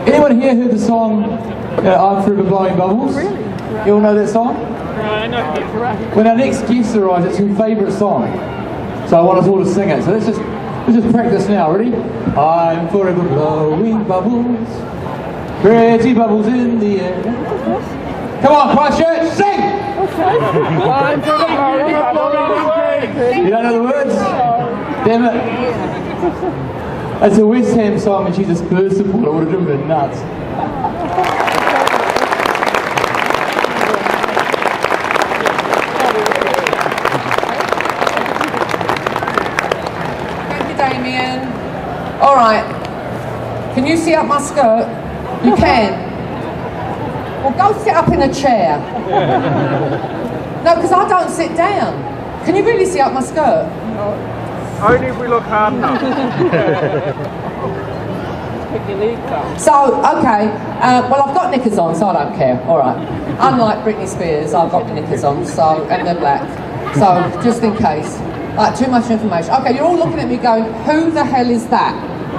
Anyone here heard the song I'm Forever Blowing Bubbles? You all know that song? I know. When our next guest arrives, it's her favourite song. So I want us all to sing it. So let's just practice now. Ready? I'm forever blowing bubbles, pretty bubbles in the air. Come on, Christchurch, sing! I'm forever blowing bubbles. You don't know the words? Damn it. It's a West Ham song and she's a Spurs supporter. I would have driven her nuts. Alright, can you see up my skirt? You can. Well, go sit up in a chair. No, because I don't sit down. Can you really see up my skirt? Only if we look hard enough. So, okay, well I've got knickers on, so I don't care, alright. Unlike Britney Spears, I've got the knickers on, so, and they're black. So, just in case. Like, too much information. Okay, you're all looking at me going, who the hell is that?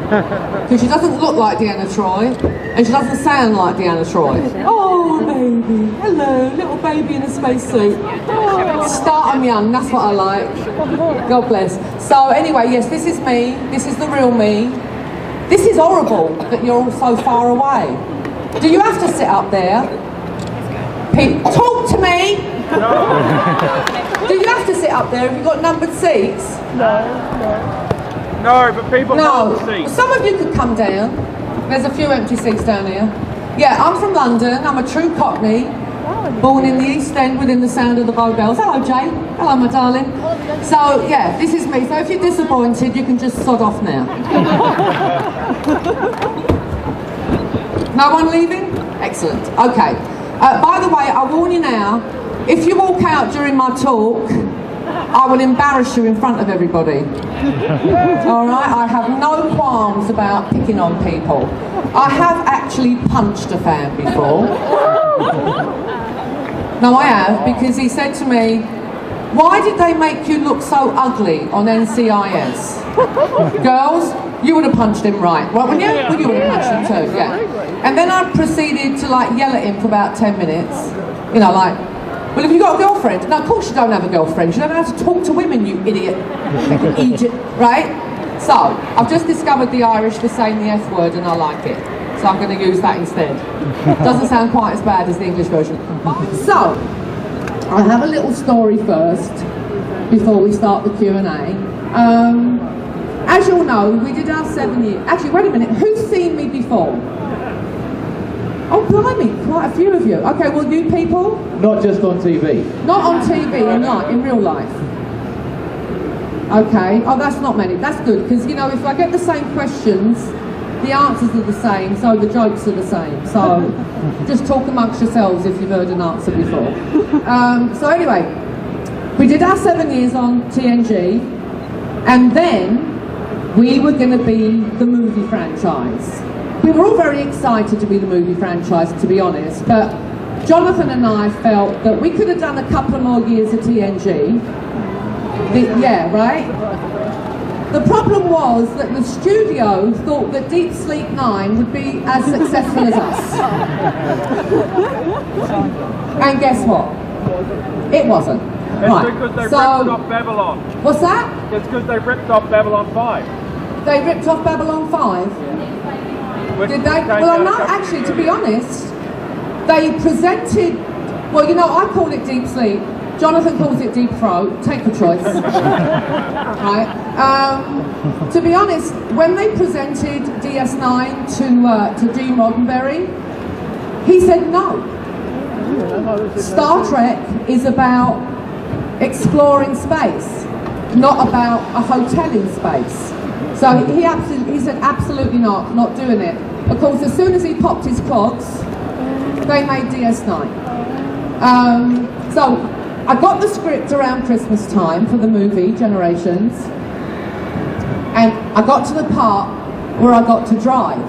Because she doesn't look like Deanna Troy, and she doesn't sound like Deanna Troy. Oh, baby. Hello, little baby in a spacesuit. Oh. Start 'em young, that's what I like. God bless. So anyway, yes, this is me. This is the real me. This is horrible that you're all so far away. Do you have to sit up there? Talk to me! Do you have to sit up there? Have you got numbered seats? No, but people hold the seats. Some of you could come down. There's a few empty seats down here. Yeah, I'm from London. I'm a true Cockney. Born in the East End within the sound of the Bow Bells. Hello, Jay. Hello, my darling. So, yeah, this is me. So if you're disappointed, you can just sod off now. No one leaving? Excellent. Okay. By the way, I warn you now, if you walk out during my talk, I will embarrass you in front of everybody. Alright, I have no qualms about picking on people. I have actually punched a fan before. No, I have, because he said to me, why did they make you look so ugly on NCIS? Girls, you would have punched him right, wouldn't you? Well, you would have punched him too, yeah. And then I proceeded to like yell at him for about 10 minutes. You know, like, well, have you got a girlfriend? No, of course you don't have a girlfriend. You don't know how to talk to women, you idiot. Egypt, right? So, I've just discovered the Irish for saying the F word and I like it. So I'm going to use that instead. Doesn't sound quite as bad as the English version. So, I have a little story first, before we start the Q&A. As you'll know, we did our 7 years... Actually, wait a minute, who's seen me before? Oh, blimey, quite a few of you. Okay, well, you people? Not just on TV. Not on TV, in real life. Okay, oh, that's not many. That's good, because, you know, if I get the same questions, the answers are the same, so the jokes are the same. So, just talk amongst yourselves if you've heard an answer before. So anyway, we did our 7 years on TNG, and then we were going to be the movie franchise. We were all very excited to be the movie franchise, to be honest, but Jonathan and I felt that we could have done a couple of more years at TNG. Yeah, right? The problem was that the studio thought that Deep Sleep 9 would be as successful as us. And guess what? It wasn't. It's because they ripped off Babylon. What's that? It's because they ripped off Babylon 5. They ripped off Babylon 5? Did they? Well, no, actually, to be honest, they presented, well, you know, I call it Deep Sleep. Jonathan calls it Deep Throat. Take your choice. Right? To be honest, when they presented DS9 to Gene Roddenberry, he said no. Star Trek is about exploring space, not about a hotel in space. So he said absolutely not doing it. Of course, as soon as he popped his clogs, they made DS9. So I got the script around Christmas time for the movie Generations, and I got to the part where I got to drive.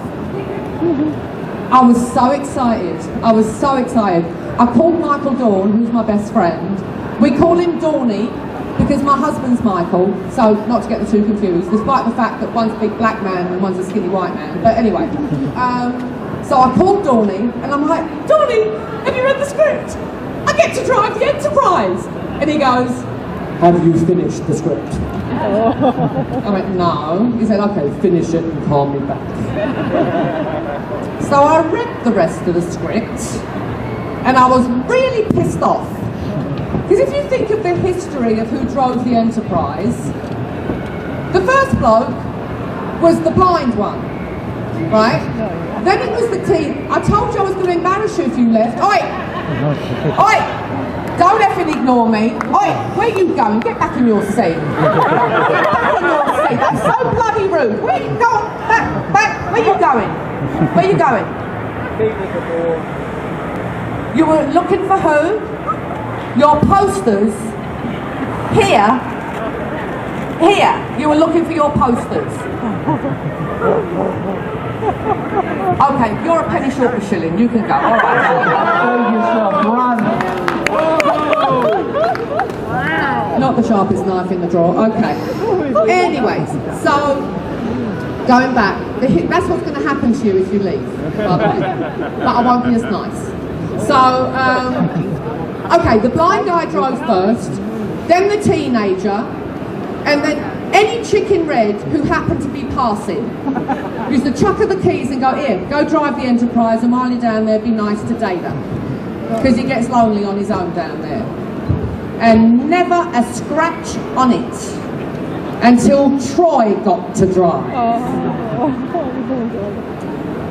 I was so excited. I was so excited. I called Michael Dawn, who's my best friend. We call him Dawny because my husband's Michael, so not to get the two confused, despite the fact that one's a big black man and one's a skinny white man. But anyway, so I called Dawny and I'm like, Dawny, have you read the script? I get to drive the Enterprise. And he goes, have you finished the script? I went, no. He said, okay, finish it and call me back. So I read the rest of the script and I was really pissed off. Because if you think of the history of who drove the Enterprise, the first bloke was the blind one, right? Then it was the teen. I told you I was going to embarrass you if you left. Oi! Oi! Don't effing ignore me. Oi! Where are you going? Get back in your seat. Get back in your seat. That's so bloody rude. Where you go? Back. Where you going? Where you going? You were looking for who? Your posters. Here. You were looking for your posters. Okay, you're a penny short of a shilling. You can go. All right. Not the sharpest knife in the drawer. Okay. Anyways, so going back, that's what's going to happen to you if you leave, by the way. But I won't be as nice. So, okay, the blind guy drove first, then the teenager, and then any chick in red who happened to be passing used to chuck her the keys and go, here, go drive the Enterprise, and while you're down there, be nice to Data. Because he gets lonely on his own down there. And never a scratch on it until Troy got to drive.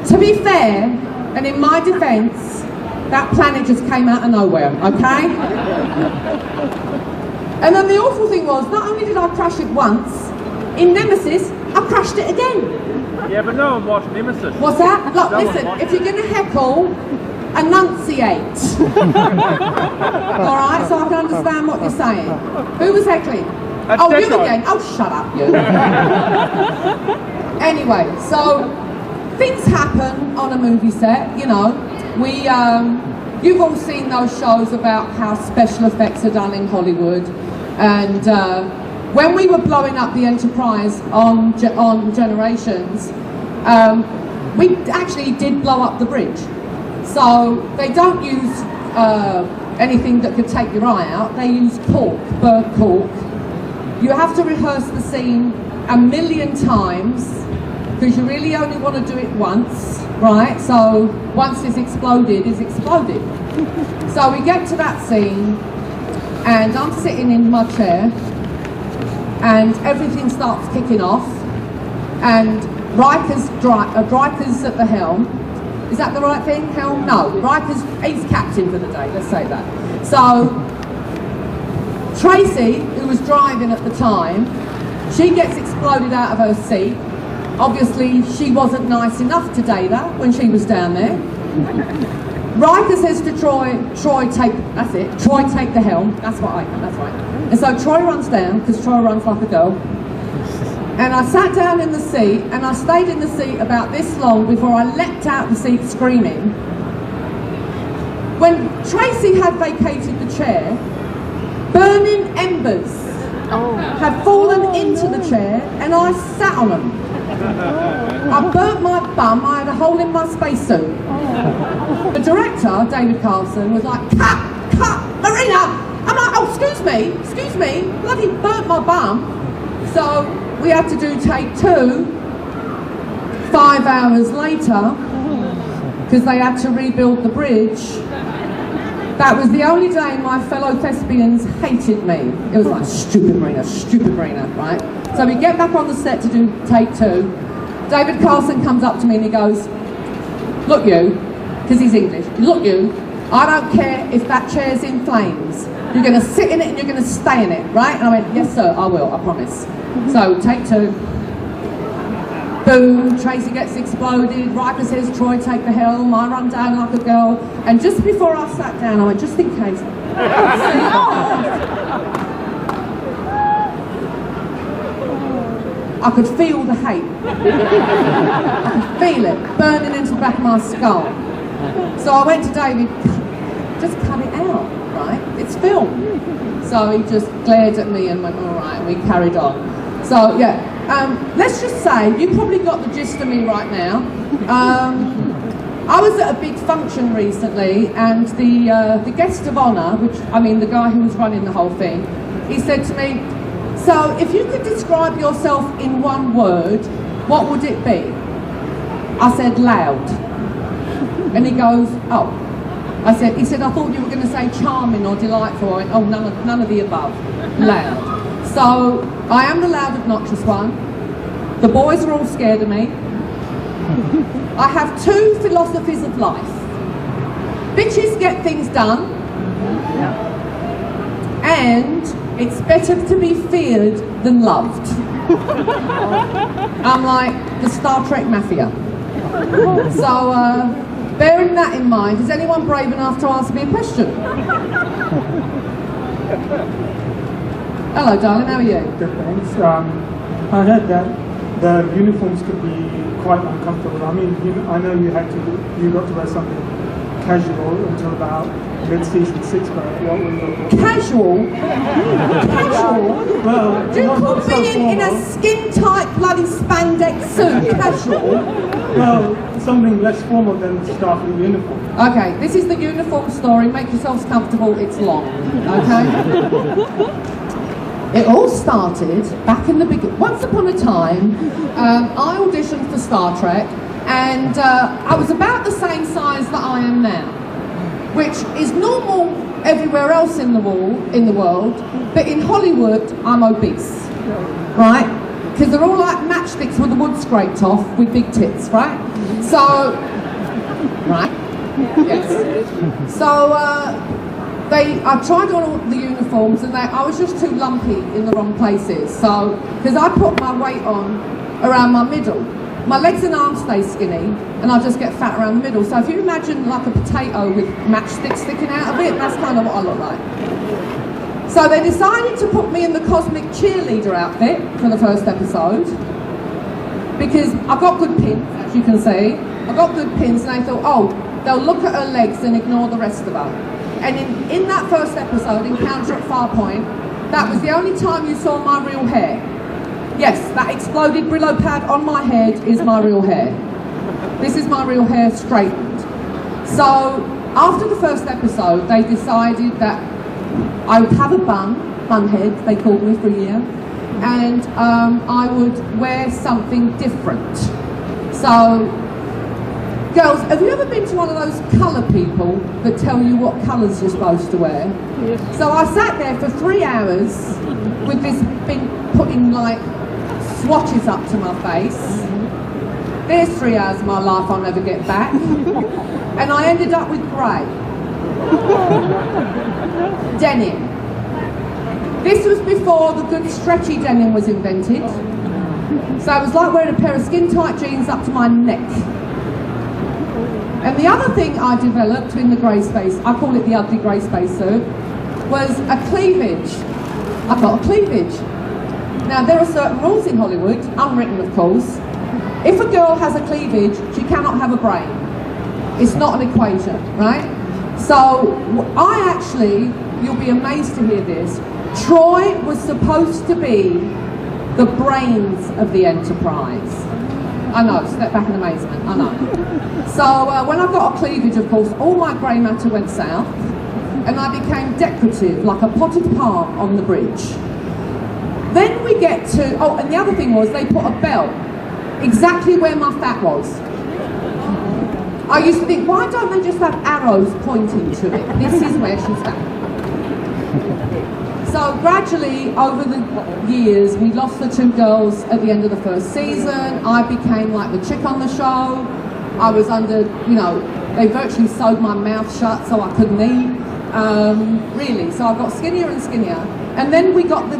To be fair, and in my defence, that planet just came out of nowhere, okay? And then the awful thing was, not only did I crash it once, in Nemesis, I crashed it again. Yeah, but no one watched Nemesis. What's that? Look, listen, if you're going to heckle, enunciate. Alright, so I can understand what you're saying. Who was heckling? Oh, you again. Oh, shut up, you. Anyway, so things happen on a movie set, you know. You've all seen those shows about how special effects are done in Hollywood, and when we were blowing up the Enterprise on Generations, we actually did blow up the bridge. So they don't use anything that could take your eye out. They use cork, burnt cork. You have to rehearse the scene a million times because you really only want to do it once, right? So once it's exploded, it's exploded. So we get to that scene and I'm sitting in my chair and everything starts kicking off and Riker's at the helm. Is that the right thing? Helm? No. Riker's, he's captain for the day, let's say that. So Tracy, who was driving at the time, she gets exploded out of her seat. Obviously, she wasn't nice enough to Data when she was down there. Riker says to Troy, take the helm. That's right. And so Troy runs down, because Troy runs like a girl. And I sat down in the seat, and I stayed in the seat about this long before I leapt out the seat screaming. When Tracy had vacated the chair, burning embers had fallen into the chair, and I sat on them. I burnt my bum, I had a hole in my spacesuit. The director, David Carlson, was like, cut, Marina! I'm like, oh, excuse me, bloody burnt my bum. So we had to do take 2, 5 hours later, because they had to rebuild the bridge. That was the only day my fellow thespians hated me. It was like, stupid Marina, right? So we get back on the set to do take 2. David Carlson comes up to me and he goes, look you, because he's English, look you, I don't care if that chair's in flames. You're going to sit in it and you're going to stay in it, right? And I went, yes sir, I will, I promise. So take 2. Boom, Tracy gets exploded, Riker says, Troy, take the helm, I run down like a girl, and just before I sat down, I went, just in case. I could feel the hate. I could feel it burning into the back of my skull. So I went to David, just cut it out, right? let's film. So he just glared at me and went, all right, and we carried on. So yeah, let's just say, you probably got the gist of me right now. I was at a big function recently, and the guest of honour, the guy who was running the whole thing, he said to me, so if you could describe yourself in one word, what would it be? I said, loud. And he goes, oh. He said, I thought you were going to say charming or delightful. I went, oh, none of the above. Loud. So I am the loud, obnoxious one. The boys are all scared of me. I have two philosophies of life. Bitches get things done. And it's better to be feared than loved. I'm like the Star Trek Mafia. So, bearing that in mind, is anyone brave enough to ask me a question? Hello, darling, how are you? Good, thanks. I heard that the uniforms could be quite uncomfortable. I mean, I know you got to wear something casual until about mid-season 6th grade. What were you? Casual? Casual? Well, do you call being in a skin-tight bloody spandex suit casual? Well, something less formal than staff in uniform. Okay, this is the uniform story. Make yourselves comfortable, it's long. Okay? It all started back in the beginning. Once upon a time, I auditioned for Star Trek, and I was about the same size that I am now, which is normal everywhere else in the world, but in Hollywood, I'm obese, right? Because they're all like matchsticks with the wood scraped off with big tits, right? So, right? Yes. So, I tried on all the uniforms, and I was just too lumpy in the wrong places. So, because I put my weight on around my middle. My legs and arms stay skinny, and I just get fat around the middle. So if you imagine like a potato with matchsticks sticking out of it, that's kind of what I look like. So they decided to put me in the cosmic cheerleader outfit for the first episode, because I've got good pins, as you can see. I've got good pins, and I thought, oh, they'll look at her legs and ignore the rest of her. And in that first episode, Encounter at Farpoint, that was the only time you saw my real hair. Yes, that exploded Brillo pad on my head is my real hair. This is my real hair straightened. So, after the first episode, they decided that I would have a bun head, they called me for a year, and I would wear something different. So, girls, have you ever been to one of those colour people that tell you what colours you're supposed to wear? Yes. So I sat there for 3 hours with this thing putting like swatches up to my face. There's 3 hours of my life I'll never get back. And I ended up with grey. Denim. This was before the good stretchy denim was invented. So it was like wearing a pair of skin-tight jeans up to my neck. And the other thing I developed in the grey space, I call it the ugly grey space suit, was a cleavage. I've got a cleavage. Now there are certain rules in Hollywood, unwritten of course. If a girl has a cleavage, she cannot have a brain. It's not an equation, right? So I actually, you'll be amazed to hear this, Troy was supposed to be the brains of the Enterprise. I know, step back in amazement, I know. So when I got a cleavage, of course, all my grey matter went south, and I became decorative, like a potted palm on the bridge. Then we get to, oh, and the other thing was they put a belt exactly where my fat was. I used to think, why don't they just have arrows pointing to it? This is where she's at. So gradually, over the years, we lost the 2 girls at the end of the first season. I became like the chick on the show. I was under, they virtually sewed my mouth shut so I couldn't eat. Really, so I got skinnier and skinnier. And then we got the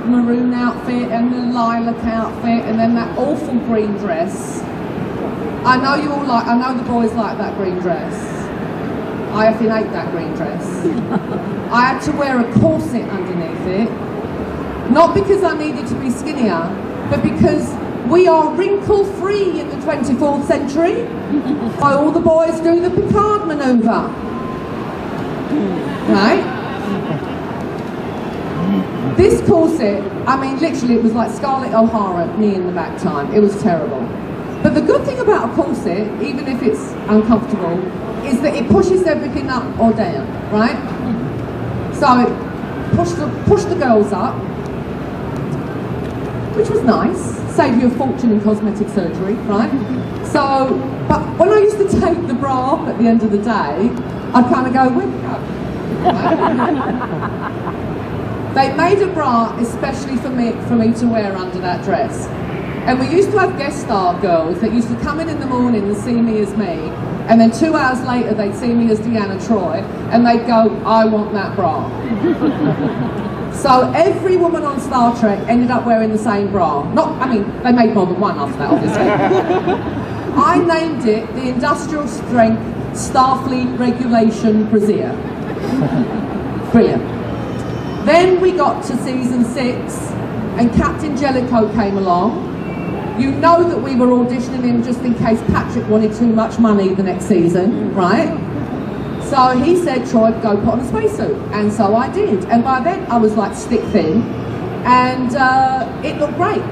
maroon outfit and the lilac outfit and then that awful green dress. I know the boys like that green dress. I effing hate that green dress. I had to wear a corset underneath it, not because I needed to be skinnier, but because we are wrinkle-free in the 24th century. All the boys do the Picard manoeuvre, right? This corset, I mean, literally, it was like Scarlett O'Hara, me in the back time. It was terrible. But the good thing about a corset, even if it's uncomfortable, is that it pushes everything up or down, right? So it pushed the girls up, which was nice. Saved you a fortune in cosmetic surgery, right? So, but when I used to take the bra off at the end of the day, I'd kind of go, where'd it go? They made a bra especially for me to wear under that dress. And we used to have guest star girls that used to come in the morning and see me as me, and then 2 hours later they'd see me as Deanna Troy, and they'd go, I want that bra. So every woman on Star Trek ended up wearing the same bra. They made more than one after that, obviously. I named it the Industrial Strength Starfleet Regulation Brassiere. Brilliant. Then we got to season 6, and Captain Jellicoe came along. You know that we were auditioning him just in case Patrick wanted too much money the next season, right? So he said, Troy, go put on a spacesuit. And so I did. And by then I was like stick thin, and it looked great.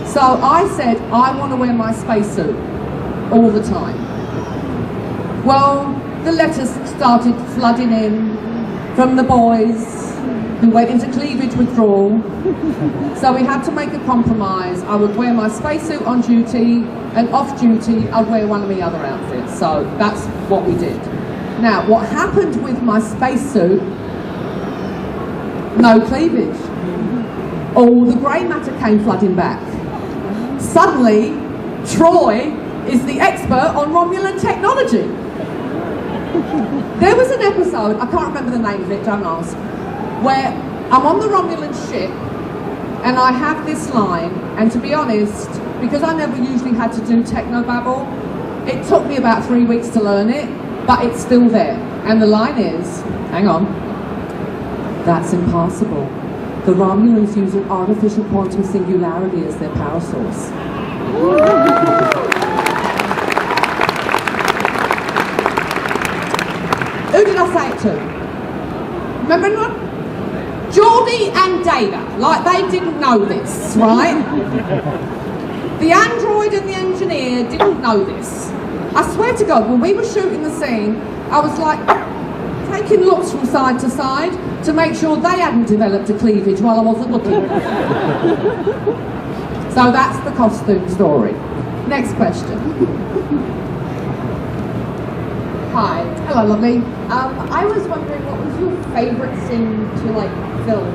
So I said, I want to wear my spacesuit all the time. Well, the letters started flooding in from the boys who went into cleavage withdrawal. So we had to make a compromise. I would wear my spacesuit on duty, and off duty I'd wear one of the other outfits. So that's what we did. Now, what happened with my spacesuit? No cleavage. All the grey matter came flooding back. Suddenly, Troy is the expert on Romulan technology. There was an episode, I can't remember the name of it, don't ask, where I'm on the Romulan ship and I have this line, and to be honest, because I never usually had to do technobabble, it took me about 3 weeks to learn it, but it's still there. And the line is, hang on, that's impossible. The Romulans use an artificial quantum singularity as their power source. Who did I say it to? Remember anyone? Geordie and Data. Like, they didn't know this, right? The android and the engineer didn't know this. I swear to God, when we were shooting the scene, I was like taking looks from side to side to make sure they hadn't developed a cleavage while I wasn't looking. So that's the costume story. Next question. Hi. Hello, lovely. I was wondering, what was your favourite scene to film?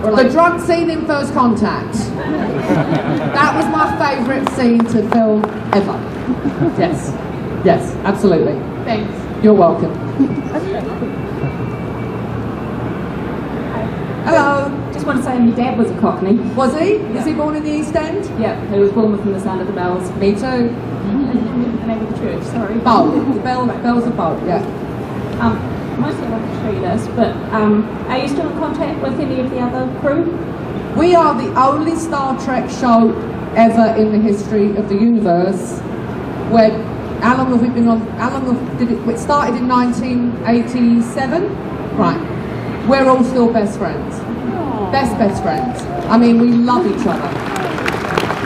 Or The drug scene in First Contact. That was my favourite scene to film ever. Yes. Yes, absolutely. Thanks. You're welcome. Hello. Just want to say your dad was a Cockney. Was he? Yeah. Is he born in the East End? Yeah, he was born within the sound of the bells. Me too. I didn't remember the name of the church, sorry. Bow. The bells of Bow, yeah. Mostly I want to show you this, but are you still in contact with any of the other crew? We are the only Star Trek show ever in the history of the universe where, how long have we been on, it started in 1987? Right. We're all still best friends. Best friends. I mean, we love each other.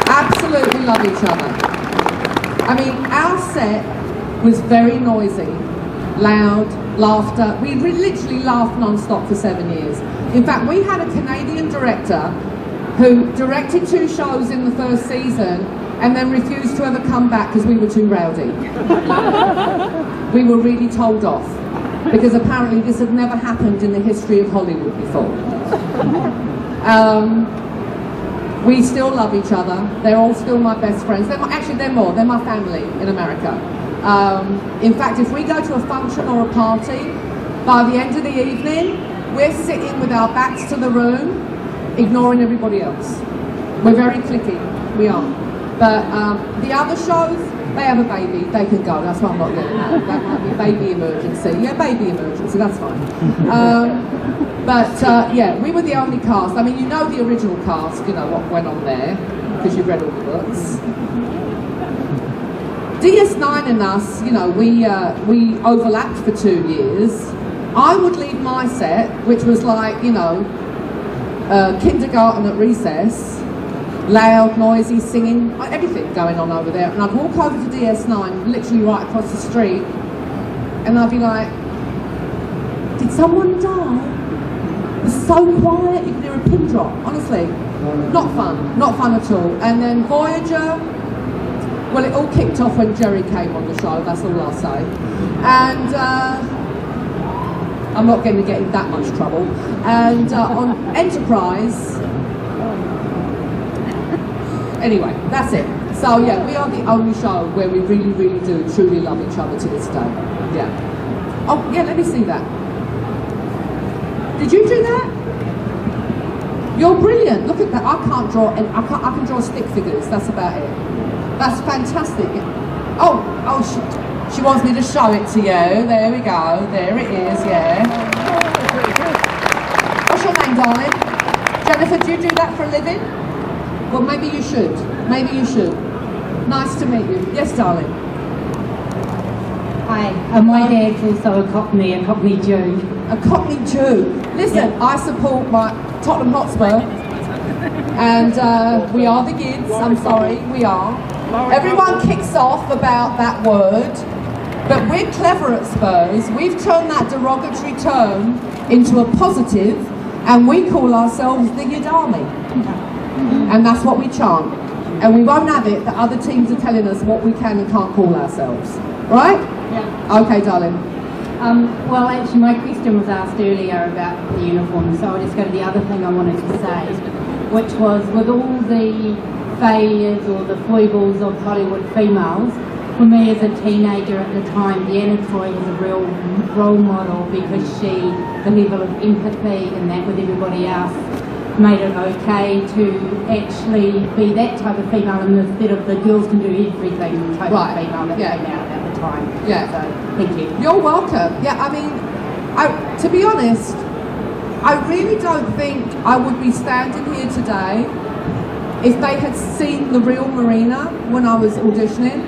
Absolutely love each other. I mean, our set was very noisy, loud, laughter. We literally laughed non-stop for 7 years. In fact, we had a Canadian director who directed 2 shows in the first season and then refused to ever come back because we were too rowdy. We were really told off because apparently this had never happened in the history of Hollywood before. We still love each other. They're all still my best friends. They're more. They're my family in America. In fact, if we go to a function or a party, by the end of the evening, we're sitting with our backs to the room, ignoring everybody else. We're very cliquey. We are. But the other shows, they have a baby, they can go. That's why I'm not getting that. That might be baby emergency. Yeah, baby emergency, that's fine. Yeah, we were the only cast. I mean, you know the original cast, you know what went on there, because you've read all the books. DS9 and us, you know, we overlapped for 2 years. I would leave my set, which was like, you know, kindergarten at recess, loud, noisy, singing, everything going on over there. And I'd walk over to DS9, literally right across the street, and I'd be like, did someone die? It was so quiet, you could hear a pin drop, honestly. Not fun at all. And then Voyager, well, it all kicked off when Jerry came on the show, that's all I'll say. And I'm not going to get in that much trouble. And on Enterprise, anyway, that's it. So yeah, we are the only show where we really, really do truly love each other to this day. Yeah. Oh yeah, let me see that. Did you do that? You're brilliant. Look at that. I can't draw, and I can draw stick figures. That's about it. That's fantastic. Oh, she wants me to show it to you. There we go. There it is. Yeah. What's your name, darling? Jennifer, do you do that for a living? Well, maybe you should. Maybe you should. Nice to meet you. Yes, darling. Hi, my dad's also a Cockney Jew. A Cockney Jew. Listen, Yeah. I support my Tottenham Hotspur, and we are the Gids. I'm sorry, we are. Everyone kicks off about that word, but we're clever at Spurs. We've turned that derogatory term into a positive, and we call ourselves the Gid Army. And that's what we chant. And we won't have it that other teams are telling us what we can and can't call ourselves. Right? Yeah. Okay, darling. Well, actually, my question was asked earlier about the uniform, so I'll just go to the other thing I wanted to say, which was with all the failures or the foibles of Hollywood females, for me as a teenager at the time, Deanna Troy was a real role model because the level of empathy and that with everybody else made it okay to actually be that type of female instead of the girls can do everything type of female that came out at the time. Yeah. So, thank you. You're welcome. Yeah, I mean, to be honest, I really don't think I would be standing here today if they had seen the real Marina when I was auditioning.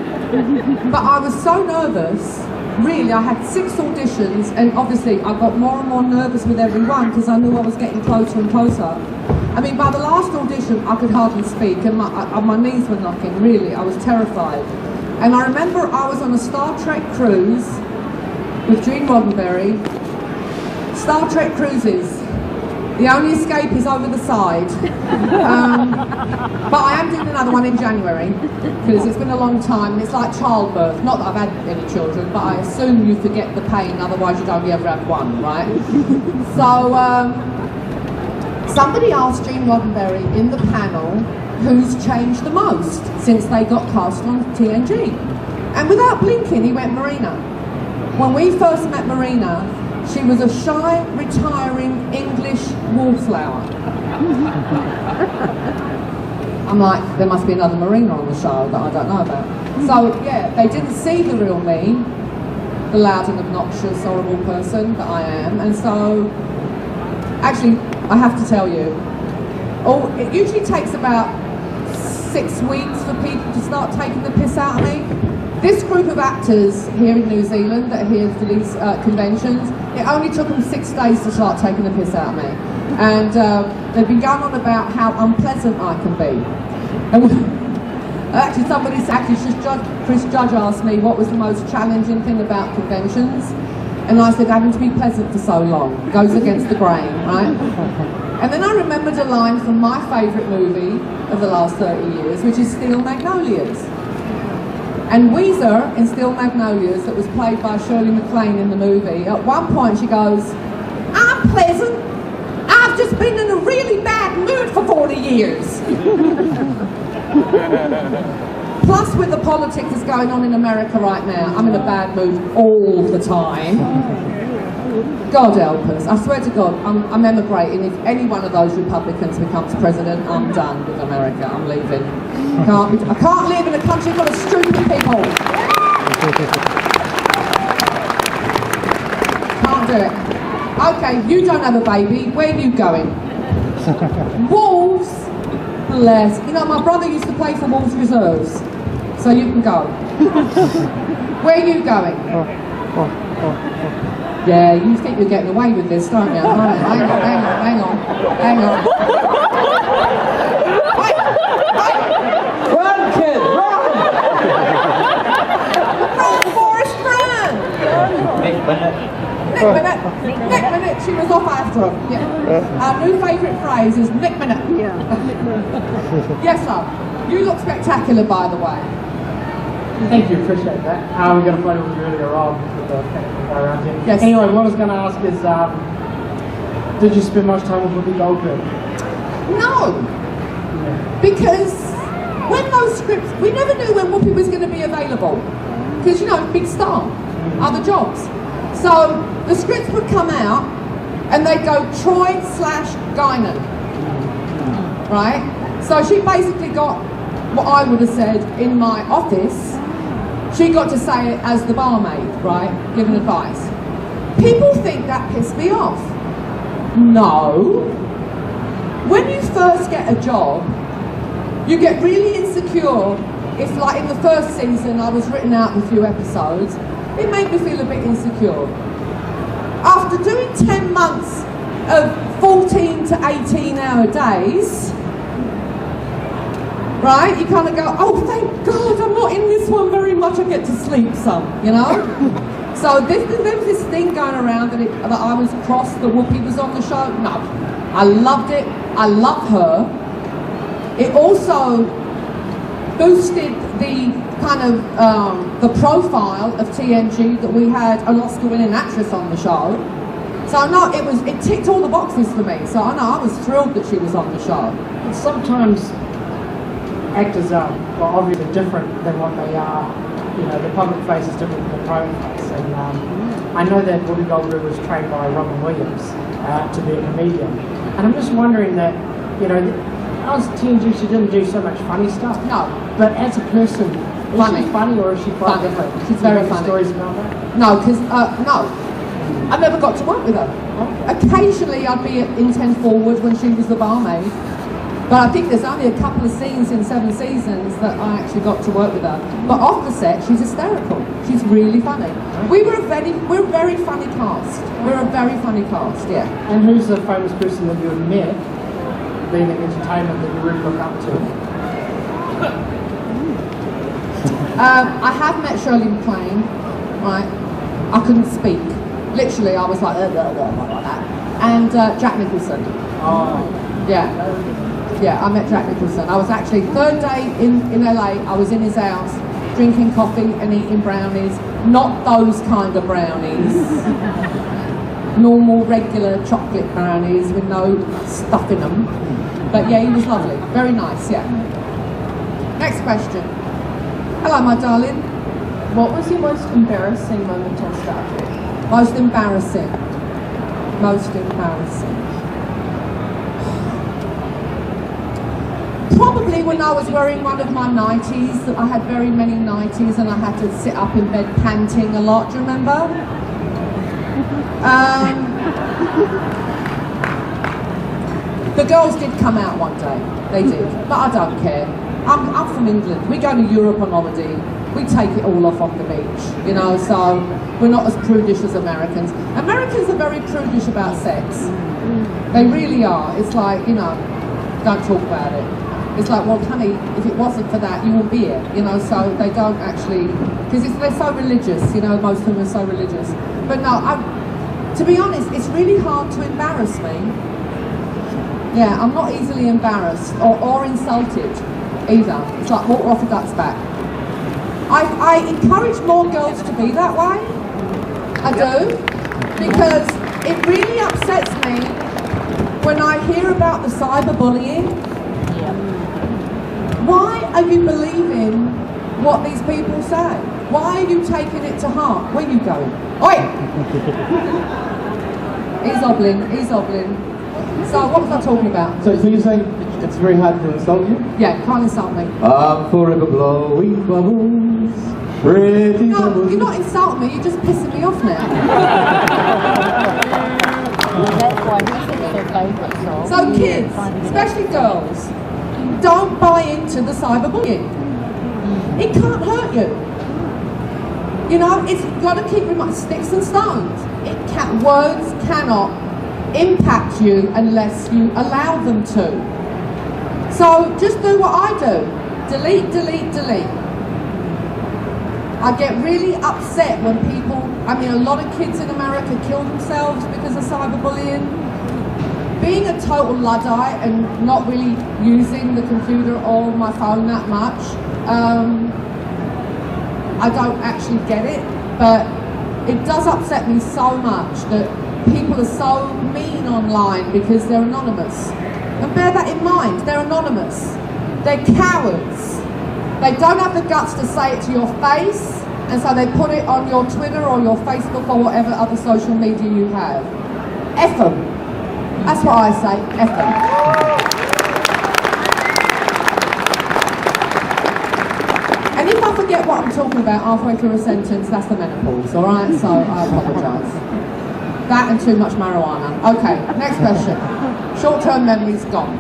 But I was so nervous. Really, I had 6 auditions, and obviously I got more and more nervous with every one because I knew I was getting closer and closer. I mean, by the last audition, I could hardly speak, and my knees were knocking, really. I was terrified. And I remember I was on a Star Trek cruise with Gene Roddenberry. Star Trek cruises. The only escape is over the side. But I am doing another one in January because it's been a long time and it's like childbirth. Not that I've had any children, but I assume you forget the pain, otherwise you'd only ever have one, right? So somebody asked Gene Roddenberry in the panel who's changed the most since they got cast on TNG. And without blinking, he went, Marina. When we first met Marina, she was a shy, retiring English wallflower. I'm like, there must be another Marina on the show that I don't know about. So yeah, they didn't see the real me, the loud and obnoxious, horrible person that I am. And so, actually, I have to tell you, it usually takes about 6 weeks for people to start taking the piss out of me. This group of actors here in New Zealand that are here for these conventions, it only took them 6 days to start taking the piss out of me. And they've been going on about how unpleasant I can be. And actually somebody said, Chris Judge asked me what was the most challenging thing about conventions. And I said, having to be pleasant for so long. It goes against the grain, right? And then I remembered a line from my favourite movie of the last 30 years, which is Steel Magnolias. And Weezer in Steel Magnolias, that was played by Shirley MacLaine in the movie, at one point she goes, I'm pleasant. I've just been in a really bad mood for 40 years. Plus with the politics that's going on in America right now, I'm in a bad mood all the time. God help us. I swear to God, I'm emigrating. If any one of those Republicans becomes president, I'm done with America. I can't live in a country full of stupid people. Can't do it. Okay, you don't have a baby. Where are you going? Wolves. Bless. You know, my brother used to play for Wolves Reserves, so you can go. Where are you going? Yeah, you think you're getting away with this, don't you? Hang on. Hang on. Wait. Run, kid, run! Run, Forrest, run! Nick Minute. She was off after him. Yeah. Our new favourite phrase is Nick Minute. Yes, love. You look spectacular, by the way. Thank you, appreciate that. We're going to play with you earlier on with the around here. Yes. Anyway, what I was going to ask is, did you spend much time with Whoopi Goldberg? No, because when those scripts, we never knew when Whoopi was going to be available. Because, you know, big star, other jobs. So the scripts would come out and they'd go Troy/Guinan, right? So she basically got what I would have said in my office. She got to say it as the barmaid, right? Giving advice. People think that pissed me off. No. When you first get a job, you get really insecure. If, like, in the first season I was written out in a few episodes, it made me feel a bit insecure. After doing 10 months of 14 to 18-hour days, right, you kind of go, oh, thank God I'm not in this one very much, I get to sleep some, you know? So there was this thing going around that I was cross that Whoopi was on the show. No, I loved it, I love her. It also boosted the kind of, the profile of TNG that we had an Oscar-winning actress on the show. So no, it ticked all the boxes for me. So I know I was thrilled that she was on the show. And sometimes actors are obviously different than what they are. You know, the public face is different than the private face. And I know that Whoopi Goldberg was trained by Robin Williams to be a comedian. And I'm just wondering that, you know, as TNG, she didn't do so much funny stuff. No. But as a person, is she funny or is she quite different? She's very funny. Stories about that? No, because, no. I never got to work with her. Okay. Occasionally I'd be in 10 Forward when she was the barmaid. But I think there's only a couple of scenes in 7 seasons that I actually got to work with her. But off the set, she's hysterical. She's really funny. We're a very funny cast. We're a very funny cast, yeah. And who's the famous person that you have met, being in entertainment, that you really look up to? I have met Shirley MacLaine, right? I couldn't speak. Literally, I was like, like that. And Jack Nicholson. Oh. Yeah. Yeah, I met Jack Nicholson. I was actually, third day in LA, I was in his house, drinking coffee and eating brownies. Not those kind of brownies. Normal, regular chocolate brownies with no stuff in them. But yeah, he was lovely. Very nice, yeah. Next question. Hello, my darling. What was your most embarrassing moment on Star Trek? Most embarrassing. Most embarrassing. Probably when I was wearing one of my 90s. I had very many 90s and I had to sit up in bed panting a lot, do you remember? The girls did come out one day, they did, but I don't care. I'm from England, we go to Europe on holiday, we take it all off on the beach, you know, so we're not as prudish as Americans. Americans are very prudish about sex. They really are. It's like, you know, don't talk about it. It's like, well, honey, if it wasn't for that, you wouldn't be here, you know, so they don't actually, because they're so religious, you know, most of them are so religious. But no, to be honest, it's really hard to embarrass me. Yeah, I'm not easily embarrassed or insulted either. It's like water off a duck's back. I encourage more girls to be that way. I do, because it really upsets me when I hear about the cyberbullying. Why are you believing what these people say? Why are you taking it to heart? Where are you going? Oi! He's hobbling. So what was I talking about? So you're saying it's very hard to insult you? Yeah, can't insult me. I'm forever blowing bubbles, pretty No, bubbles. you're not insulting me, you're just pissing me off now. That's why he said it's their favourite song. So kids, especially girls, don't buy into the cyberbullying. It can't hurt you. You know, it's got to keep reminding, sticks and stones. Words cannot impact you unless you allow them to. So just do what I do. Delete, delete, delete. I get really upset when people, I mean, a lot of kids in America kill themselves because of cyberbullying. Being a total Luddite and not really using the computer or my phone that much, I don't actually get it, but it does upset me so much that people are so mean online because they're anonymous. And bear that in mind, they're anonymous. They're cowards. They don't have the guts to say it to your face, and so they put it on your Twitter or your Facebook or whatever other social media you have. F them. That's what I say, F them. And if I forget what I'm talking about halfway through a sentence, that's the menopause, alright? So I apologise. That and too much marijuana. Okay, next question. Short-term memory's gone.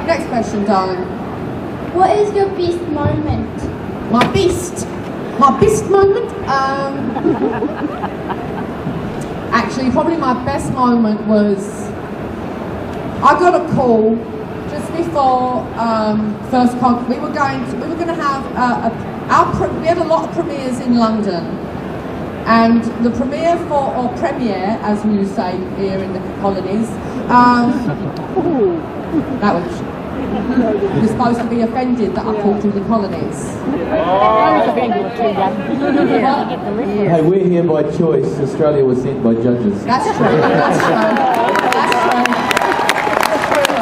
Next question, darling. What is your best moment? My best moment? Actually, probably my best moment was, I got a call just before first con. We were going to have we had a lot of premieres in London, and the premiere or premiere, as we say here in the colonies, that was. You're supposed to be offended that I called you the colonies. Hey, we're here by choice. Australia was sent by judges. That's true. That's true. That's true.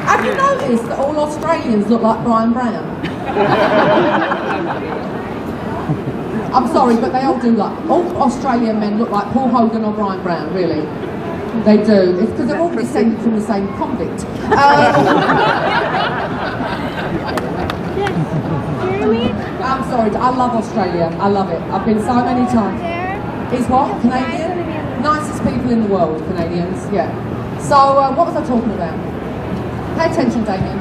Have you noticed that all Australians look like Brian Brown? I'm sorry, but they all do all Australian men look like Paul Hogan or Brian Brown, really. They do. It's because they're all descended from the same convict. I'm sorry, I love Australia. I love it. I've been so many times. Is what? Canadian? Nicest people in the world, Canadians, yeah. So, what was I talking about? Pay attention, Damien.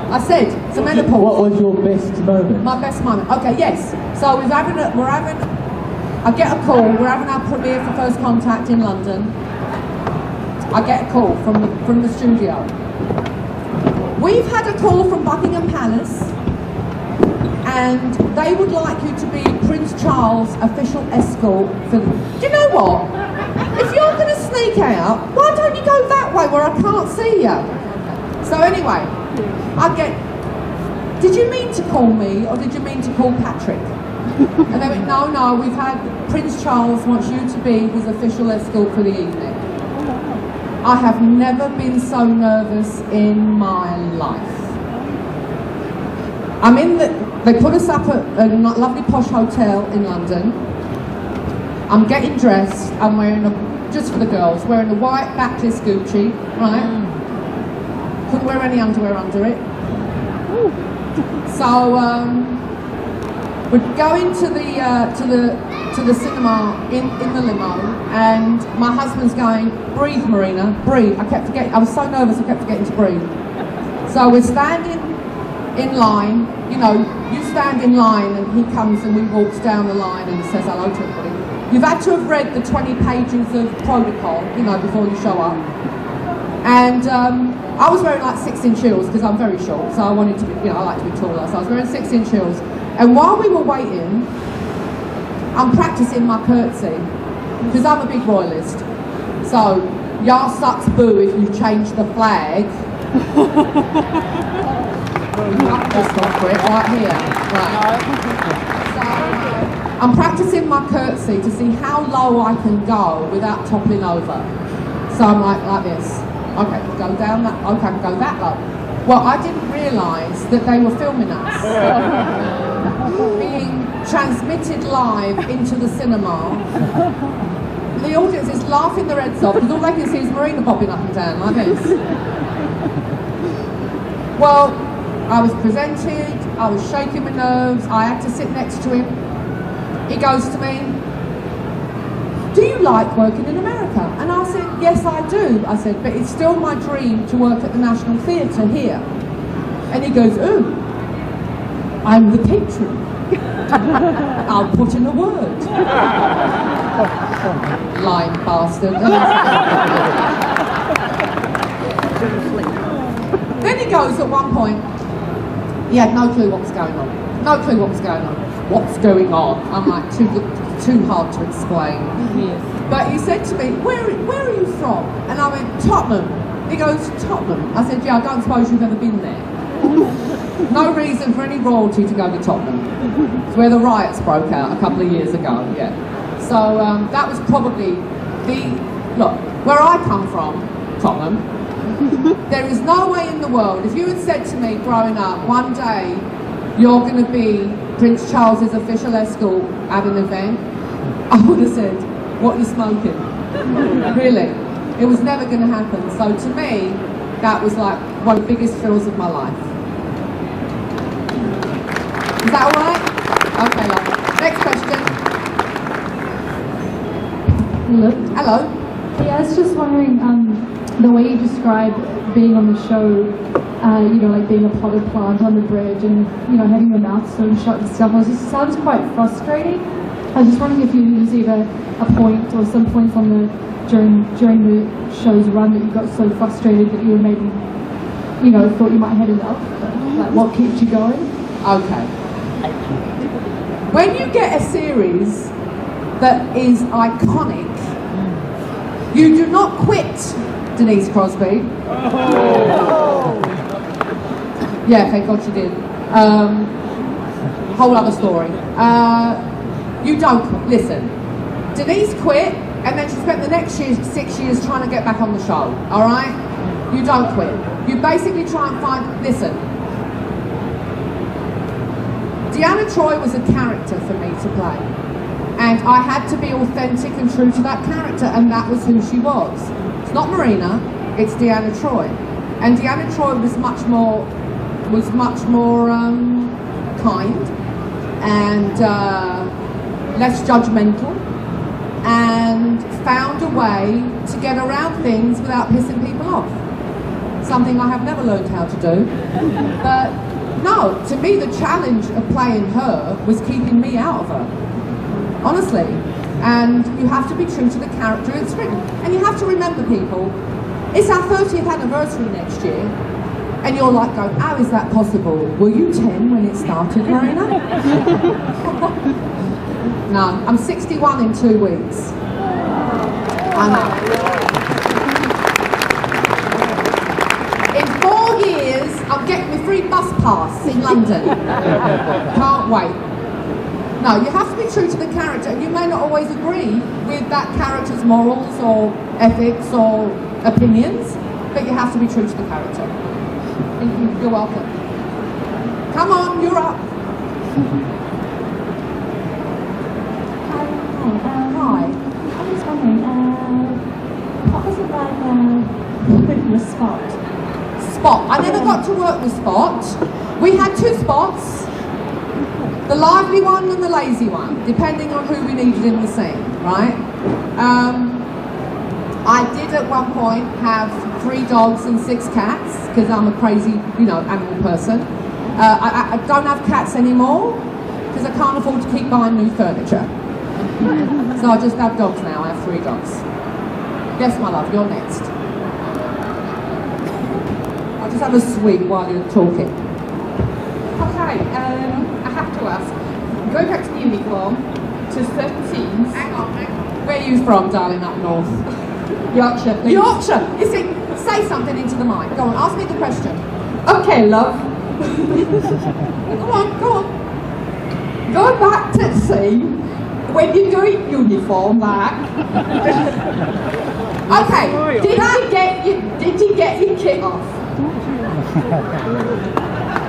I said, it's a menopause. What was your best moment? My best moment. Okay, yes. So I get a call, we're having our premiere for First Contact in London. I get a call from the studio. We've had a call from Buckingham Palace, and they would like you to be Prince Charles' official escort for the... Do you know what? If you're going to sneak out, why don't you go that way where I can't see you? So anyway, did you mean to call me, or did you mean to call Patrick? And they went, no, we've had Prince Charles wants you to be his official escort for the evening. I have never been so nervous in my life. They put us up at a lovely posh hotel in London. I'm getting dressed, I'm wearing just for the girls, wearing a white backless Gucci, right? Couldn't wear any underwear under it. So, we're going to the cinema in the limo, and my husband's going, breathe, Marina, breathe. I was so nervous I kept forgetting to breathe. So we're standing in line, you know, you stand in line and he comes and he walks down the line and says hello to everybody. You've had to have read the 20 pages of protocol, you know, before you show up. And I was wearing like 6-inch heels because I'm very short, so I wanted to be, you know, I like to be taller, so I was wearing 6-inch heels. And while we were waiting, I'm practicing my curtsy, because I'm a big royalist. So, yar sucks boo if you change the flag. Just not for it, right here. Right. So, I'm practicing my curtsy to see how low I can go without toppling over. So I'm like this. Okay, go down that, okay, go that low. Well, I didn't realise that they were filming us. Being transmitted live into the cinema. The audience is laughing their heads off because all they can see is Marina popping up and down like this. Well, I was presented, I was shaking my nerves, I had to sit next to him. He goes to me, do you like working in America? And I said, yes I do. I said, but it's still my dream to work at the National Theatre here. And he goes, ooh, I'm the patron. I'll put in a word. Lying bastard. Then he goes at one point, he had no clue what was going on. No clue what was going on. What's going on? I'm like, too hard to explain. Yes. But he said to me, where are you from? And I went, Tottenham. He goes, Tottenham? I said, yeah, I don't suppose you've ever been there. No reason for any royalty to go to Tottenham. It's where the riots broke out a couple of years ago, yeah. So that was probably look, where I come from, Tottenham, there is no way in the world, if you had said to me growing up, one day you're going to be Prince Charles's official escort at an event, I would have said, what are you smoking? Really? It was never going to happen. So to me, that was like one of the biggest thrills of my life. Is that all right? Okay, love. Next question. Hello. Hello. Yeah, I was just wondering, the way you describe being on the show, you know, like being a potted plant on the bridge and, you know, having your mouth sewn shut and stuff, it just sounds quite frustrating. I was just wondering if you was either a point or some points on the during the show's run that you got so frustrated that you were maybe, you know, thought you might have had enough. Like, what keeps you going? Okay. When you get a series that is iconic, you do not quit, Denise Crosby. Yeah, thank God she did. Whole other story. You don't quit. Listen, Denise quit, and then she spent the next 6 years trying to get back on the show. All right? You don't quit. You basically try and find. Listen, Deanna Troy was a character for me to play, and I had to be authentic and true to that character, and that was who she was. It's not Marina, it's Deanna Troy, and Deanna Troy was much more kind and less judgmental, and found a way to get around things without pissing people off. Something I have never learned how to do, but. No, to me the challenge of playing her was keeping me out of her, honestly. And you have to be true to the character it's written. And you have to remember, people, it's our 30th anniversary next year, and you're like going, how is that possible? Were you 10 when it started, Marina? No, I'm 61 in 2 weeks. I know. I'm getting my free bus pass in London. Can't wait. No, you have to be true to the character. You may not always agree with that character's morals or ethics or opinions, but you have to be true to the character. Thank you. You're welcome. Come on, you're up. Hi. I was wondering, what was it like working with Spot? Spot. I never got to work with Spot. We had 2 spots, the lively one and the lazy one, depending on who we needed in the scene, right? I did at one point have 3 dogs and 6 cats, because I'm a crazy, you know, animal person. I don't have cats anymore, because I can't afford to keep buying new furniture. So I just have dogs now. I have 3 dogs. Yes, my love, you're next. Just have a sweet while you're talking. Okay, I have to ask, going back to the uniform, to certain scenes... Hang on. Where are you from, darling, up north? Yorkshire, please. Yorkshire! You see, say something into the mic. Go on, ask me the question. Okay, love. Go on. Going back to the scene, when you're doing uniform, like... Okay, did you get your kit off?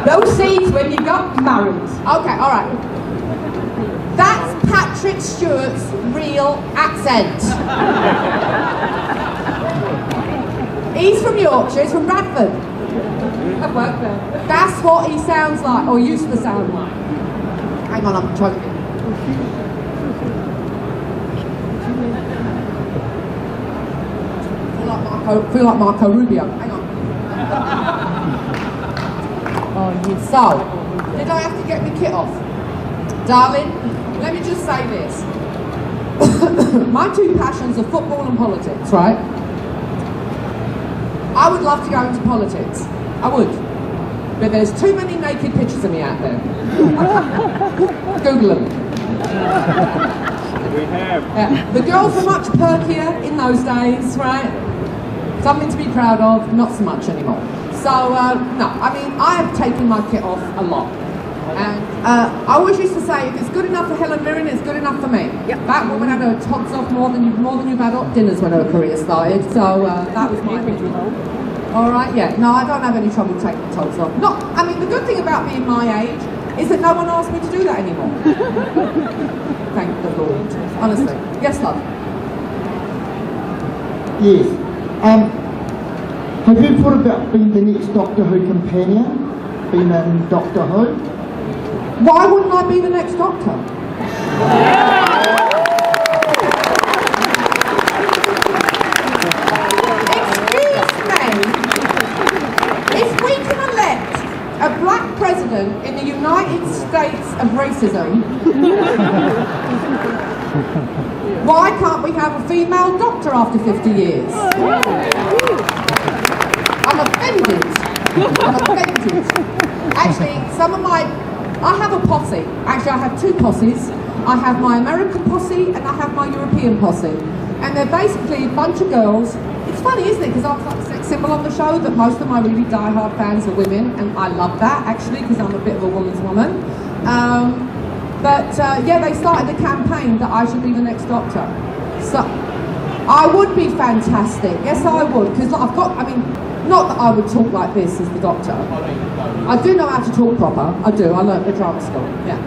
Those scenes when you got married. Okay, alright. That's Patrick Stewart's real accent. He's from Yorkshire, he's from Bradford. I've worked there. That's what he sounds like, or used to sound like. Hang on, I'm trying to... feel like Marco Rubio. Hang on. Oh, yes. So, did I have to get my kit off? Darling, let me just say this. My two passions are football and politics, right? I would love to go into politics. I would. But there's too many naked pictures of me out there. Google them. We have. Yeah. The girls were much perkier in those days, right? Something to be proud of, not so much anymore. So, no, I mean, I have taken my kit off a lot. And I always used to say, if it's good enough for Helen Mirren, it's good enough for me. Yep. That woman had her togs off more than you've had hot dinners when her career started. So that was my opinion. All right, yeah. No, I don't have any trouble taking the togs off. Not, I mean, the good thing about being my age is that no one asks me to do that anymore. Thank the Lord. Honestly. Yes, love. Yes. Have you thought about being the next Doctor Who companion? Being in Doctor Who? Why wouldn't I be the next Doctor? Excuse me. If we can elect a black president in the United States of racism, why can't we have a female doctor after 50 years? I'm offended. I'm offended. Actually, I have a posse. Actually, I have two posses. I have my American posse and I have my European posse. And they're basically a bunch of girls. It's funny, isn't it? Because I'm like a sex symbol on the show, that most of my really die-hard fans are women, and I love that, actually, because I'm a bit of a woman's woman. Yeah, they started a campaign that I should be the next Doctor. So, I would be fantastic. Yes, I would. Because I've got, I mean, not that I would talk like this as the Doctor. I do know how to talk proper. I do. I learnt at drama school. Yeah.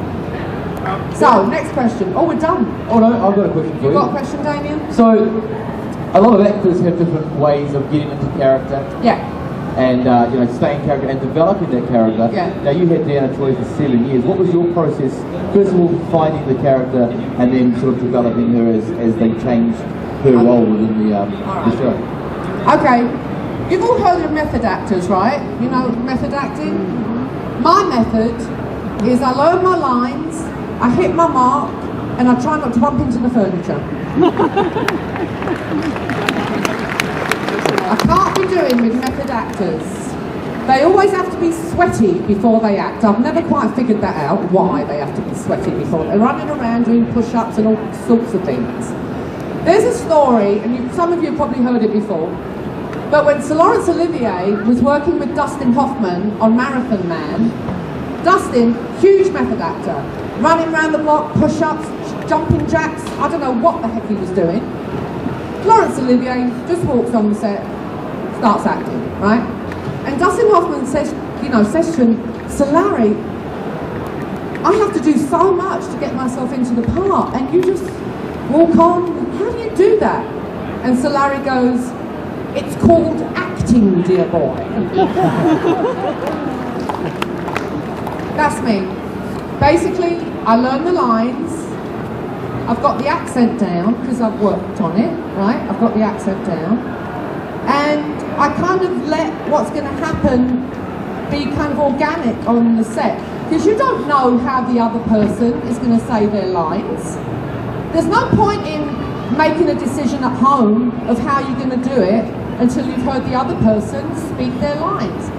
So, next question. Oh, we're done. Oh no, I've got a question for you. You got a question, Damien? So, a lot of actors have different ways of getting into character. Yeah. And staying in character and developing that character. Yeah. Now you had Deanna Troy for 7 years. What was your process? First of all, finding the character and then sort of developing her as they changed her role within the show. Okay. You've all heard of method actors, right? You know method acting? My method is I learn my lines, I hit my mark, and I try not to bump into the furniture. I can't be doing with method actors. They always have to be sweaty before they act. I've never quite figured that out, why they have to be sweaty before. They're running around doing push-ups and all sorts of things. There's a story, and some of you have probably heard it before, but when Sir Laurence Olivier was working with Dustin Hoffman on Marathon Man, Dustin, huge method actor, running around the block, push-ups, jumping jacks, I don't know what the heck he was doing. Laurence Olivier just walks on the set, starts acting, right? And Dustin Hoffman says to him, "Sir Larry, I have to do so much to get myself into the part, and you just walk on. How do you do that?" And Sir Larry goes, "It's called acting, dear boy." That's me. Basically, I learn the lines. I've got the accent down because I've worked on it, right? I've got the accent down. And I kind of let what's going to happen be kind of organic on the set. Because you don't know how the other person is going to say their lines. There's no point in making a decision at home of how you're going to do it until you've heard the other person speak their lines.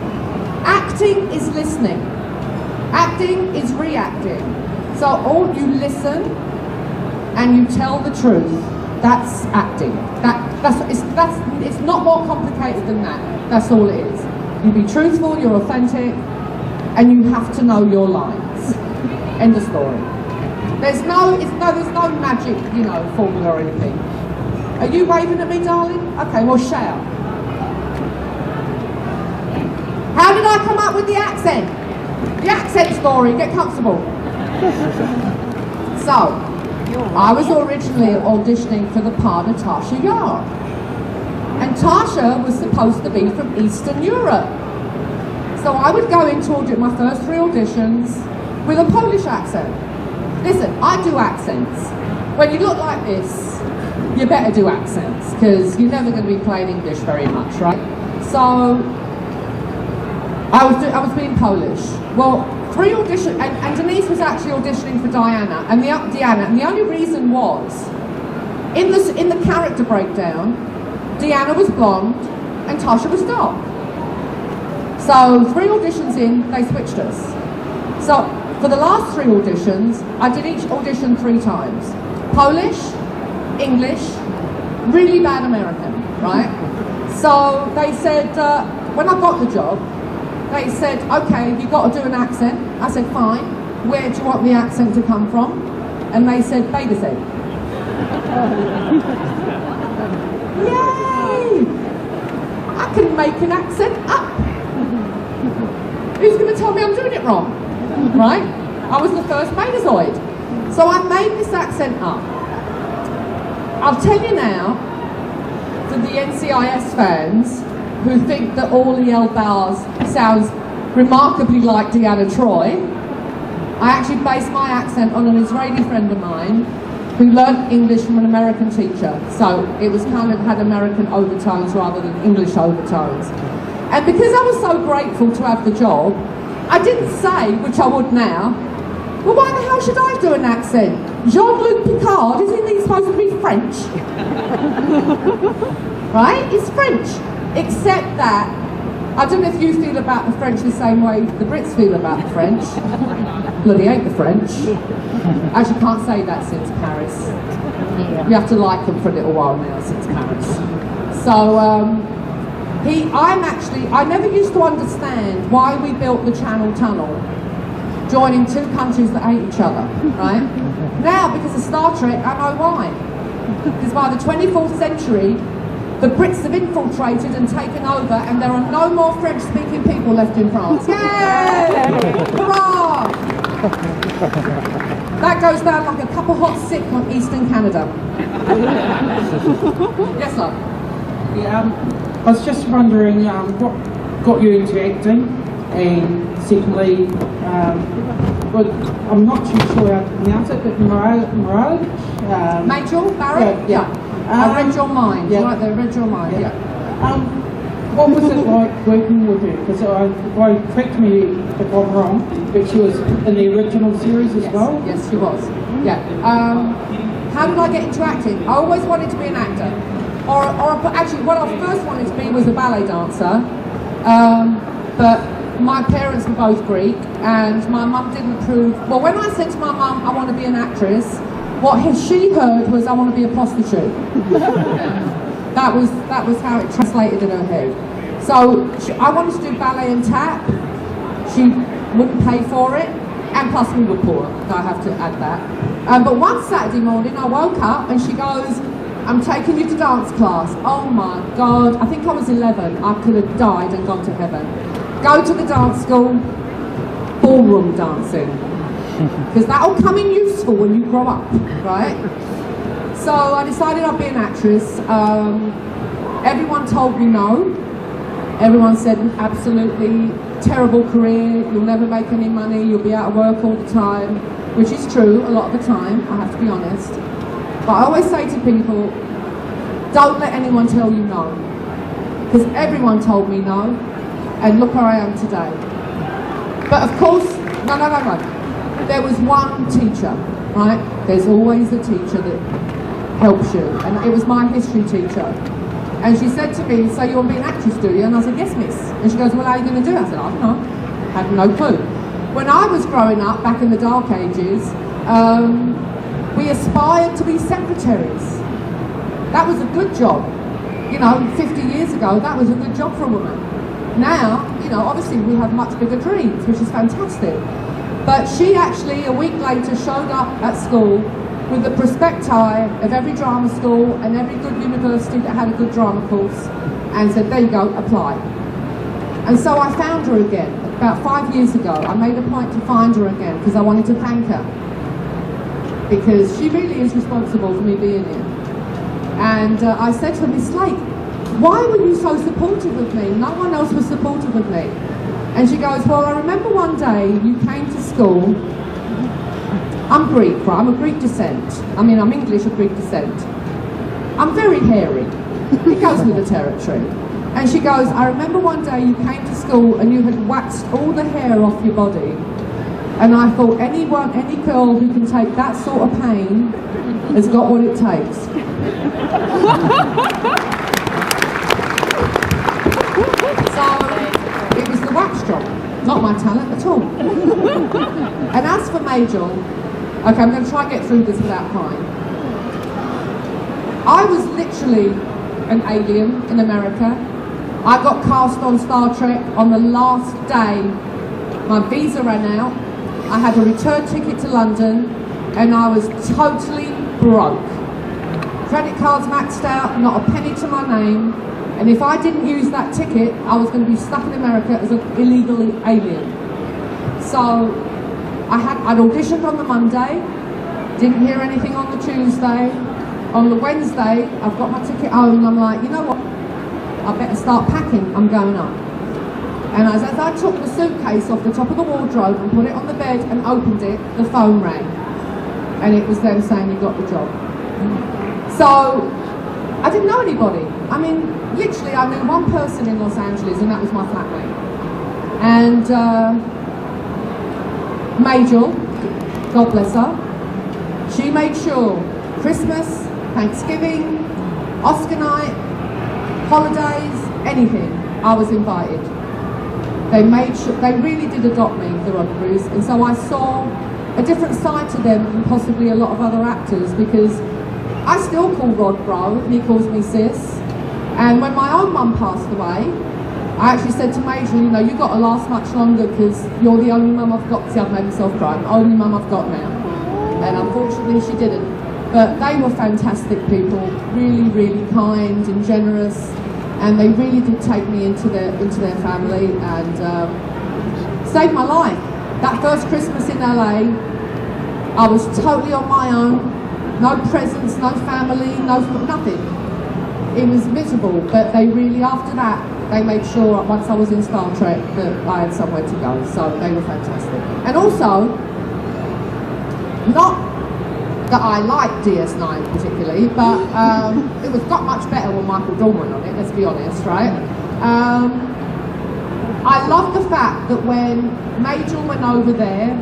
Acting is listening. Acting is reacting. So all you listen and you tell the truth. That's acting. It's not more complicated than that. That's all it is. You be truthful, you're authentic, and you have to know your lines. End of story. There's no magic, formula or anything. Are you waving at me, darling? Okay, well shout. How did I come up with the accent? The accent story. Get comfortable. So, I was originally auditioning for the part of Tasha Yar. And Tasha was supposed to be from Eastern Europe. So I would go into my first 3 auditions with a Polish accent. Listen, I do accents. When you look like this, you better do accents, because you're never going to be playing English very much, right? So I was being Polish. Well, 3 auditions, and Denise was actually auditioning for Diana, and the only reason was In the character breakdown, Deanna was blonde and Tasha was dark. So 3 auditions in, they switched us. So for the last 3 auditions, I did each audition 3 times. Polish, English, really bad American, right? So they said, when I got the job, they said, okay, you've got to do an accent. I said, fine. Where do you want the accent to come from? And they said, Babysit. Yay! I can make an accent up. Who's going to tell me I'm doing it wrong? Right? I was the first Betazoid. So I made this accent up. I'll tell you now, for the NCIS fans who think that all the L bars sounds remarkably like Deanna Troy, I actually based my accent on an Israeli friend of mine who learnt English from an American teacher. So it was kind of had American overtones rather than English overtones. And because I was so grateful to have the job, I didn't say, which I would now, well, why the hell should I do an accent? Jean-Luc Picard, isn't he supposed to be French? Right? It's French. Except that, I don't know if you feel about the French the same way the Brits feel about the French. Bloody hate the French. Actually, can't say that since Paris. You have to like them for a little while now, since Paris. So, I never used to understand why we built the Channel Tunnel, joining 2 countries that hate each other, right? Now, because of Star Trek, I know why. Because by the 24th century, the Brits have infiltrated and taken over, and there are no more French-speaking people left in France. Yay! Hurrah! That goes down like a cup of hot sick on Eastern Canada. Yes, love? Yeah, I was just wondering what got you into acting, and secondly, well, I'm not too sure how to pronounce it, but Major Barrett? Yeah. I read your mind. Yeah. Right there, read your mind. Yeah. What was it like working with her? Because correct me if I'm wrong, but she was in the original series as well? Yes, she was. Yeah. How did I get into acting? I always wanted to be an actor. Or actually, what I first wanted to be was a ballet dancer. But my parents were both Greek, and my mum didn't approve. Well, when I said to my mum, I want to be an actress, what she heard was, I want to be a prostitute. That was how it translated in her head. So I wanted to do ballet and tap. She wouldn't pay for it, and plus we were poor, I have to add that. But one Saturday morning I woke up and she goes, I'm taking you to dance class. Oh my God, I think I was 11. I could have died and gone to heaven. Go to the dance school, ballroom dancing. Because that'll come in useful when you grow up, right? So I decided I'd be an actress. Everyone told me no. Everyone said, absolutely terrible career, you'll never make any money, you'll be out of work all the time, which is true a lot of the time, I have to be honest. But I always say to people, don't let anyone tell you no. Because everyone told me no, and look where I am today. But of course, no. There was one teacher, right? There's always a teacher that helps you. And it was my history teacher. And she said to me, so you want to be an actress, do you? And I said, yes, miss. And she goes, well, how are you going to do it? I said, I don't know. Had no clue. When I was growing up, back in the dark ages, we aspired to be secretaries. That was a good job. You know, 50 years ago, that was a good job for a woman. Now, you know, obviously we have much bigger dreams, which is fantastic. But she actually, a week later, showed up at school with the prospecti of every drama school and every good university that had a good drama course, and said, there you go, apply. And so I found her again. About 5 years ago, I made a point to find her again because I wanted to thank her. Because she really is responsible for me being here. And I said to her, Miss Lake, why were you so supportive of me? No one else was supportive of me. And she goes, well, I remember one day you came to school. I'm Greek, right? I'm of Greek descent. I mean, I'm English of Greek descent. I'm very hairy. It goes with the territory. And she goes, I remember one day you came to school and you had waxed all the hair off your body. And I thought, any girl who can take that sort of pain has got what it takes. So, it was the wax job, not my talent at all. And as for Major, okay, I'm going to try and get through this without crying. I was literally an alien in America. I got cast on Star Trek on the last day. My visa ran out. I had a return ticket to London, and I was totally broke. Credit cards maxed out, not a penny to my name, and if I didn't use that ticket, I was going to be stuck in America as an illegal alien. So I'd auditioned on the Monday, didn't hear anything on the Tuesday. On the Wednesday, I've got my ticket home, and I'm like, you know what? I better start packing. I'm going up. And as I took the suitcase off the top of the wardrobe and put it on the bed and opened it, the phone rang. And it was them saying, you got the job. So, I didn't know anybody. I mean, literally I knew one person in Los Angeles, and that was my flatmate. And Major, God bless her, she made sure Christmas, Thanksgiving, Oscar night, holidays, anything, I was invited. They made sure, they really did adopt me, the Rodberys, and so I saw a different side to them than possibly a lot of other actors, because I still call Rod bro, and he calls me sis. And when my own mum passed away, I actually said to Major, you know, you've got to last much longer because you're the only mum I've got. See, I've made myself cry, the only mum I've got now. And unfortunately she didn't. But they were fantastic people, really, really kind and generous. And they really did take me into their family and saved my life. That first Christmas in LA, I was totally on my own. No presents, no family, nothing. It was miserable, but they really, after that, they made sure once I was in Star Trek that I had somewhere to go. So they were fantastic. And also, not that I liked DS9 particularly, but it was got much better with Michael Dorman on it, let's be honest, right? I love the fact that when Major went over there,